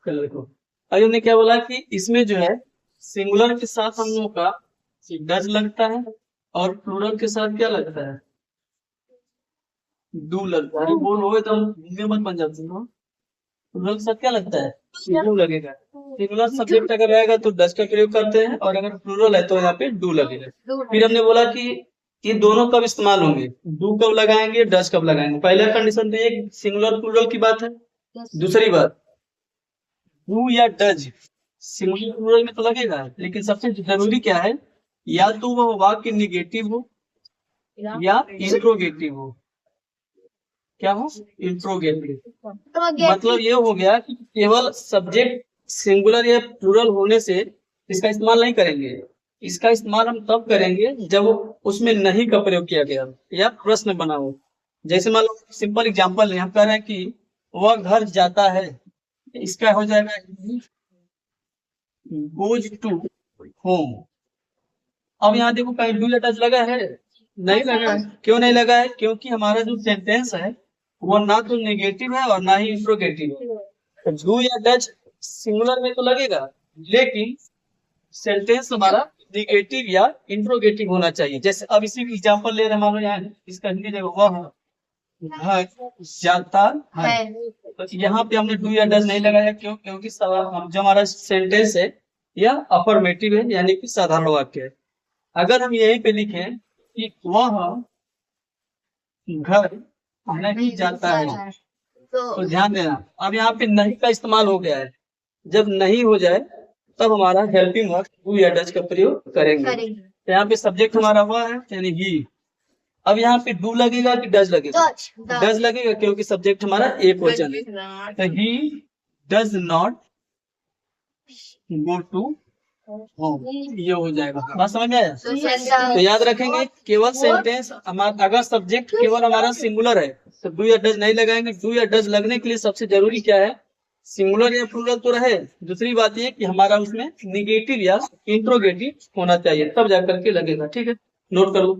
Colour को। अभी हमने क्या बोला कि इसमें जो है सिंगुलर के साथ हम लोग का डज लगता है और प्लूरल के साथ क्या लगता है, डू लगता है। बोलो एकदम हिंदी मत बन जाती हो। प्लूरल के साथ क्या लगता है, डू लगेगा। सिंगुलर सब्जेक्ट अगर रहेगा तो डज का प्रयोग करते हैं और अगर प्लूरल है तो यहाँ पे डू लगेगा। फिर हमने बोला कि ये दोनों कब इस्तेमाल होंगे, डू कब लगाएंगे, डज कब लगाएंगे। पहला कंडीशन तो ये सिंगुलर प्लूरल की बात है। दूसरी बात, डू या डज सिंगुलर प्लूरल में तो लगेगा, लेकिन सबसे जरूरी क्या है, या तो वह वाक्य निगेटिव हो या इंट्रोगेटिव हो। क्या हो, इंट्रोगेटिव। मतलब ये हो गया कि केवल सब्जेक्ट सिंगुलर या प्लूरल होने से इसका इस्तेमाल नहीं करेंगे। इसका इस्तेमाल हम तब करेंगे जब उसमें नहीं का प्रयोग किया गया या प्रश्न बना हो। जैसे मान लो सिंपल एग्जांपल है, हम कह रहे हैं कि वह घर जाता है, इसका हो जाएगा गोज टू होम। अब यहाँ देखो कहीं डू या डज लगा है, नहीं लगा है। क्यों नहीं लगा है, क्योंकि हमारा जो सेंटेंस है वो ना तो नेगेटिव है और ना ही इंट्रोगेटिव है। तो डू या डज सिंगुलर में तो लगेगा, लेकिन सेंटेंस हमारा नेगेटिव या इंट्रोगेटिव होना चाहिए। जैसे अब इसी एग्जांपल ले रहे हैं, मान लो यहाँ इसका हिंदी देखो, वह घर जाता है, तो यहाँ पे हमने डू या डज नहीं लगाया। क्यों, क्योंकि जो हमारा सेंटेंस है यह अफर्मेटिव है, यानी कि साधारण वाक्य है। अगर हम यहीं पे लिखें कि वह घर नहीं जाता है, तो ध्यान देना अब यहाँ पे नहीं का इस्तेमाल हो गया है। जब नहीं हो जाए तब हमारा हेल्पिंग वर्ब डू या डज का प्रयोग करेंगे। तो यहाँ पे सब्जेक्ट हमारा हुआ है यानी ही। अब यहाँ पे डू लगेगा कि डज लगेगा, डज लगेगा क्योंकि सब्जेक्ट हमारा एक वचन है। तो he does not go to home, ये हो जाएगा। बात समझ में आया? तो याद रखेंगे केवल सेंटेंस हमारा अगर सब्जेक्ट केवल हमारा सिंगुलर है तो डू या डज नहीं लगाएंगे। डू या डज लगने के लिए सबसे जरूरी क्या है, सिंगुलर या प्लूरल तो रहे, दूसरी बात ये कि हमारा उसमें निगेटिव या इंट्रोगेटिव होना चाहिए, तब जाकर के लगेगा। ठीक है, नोट कर लो।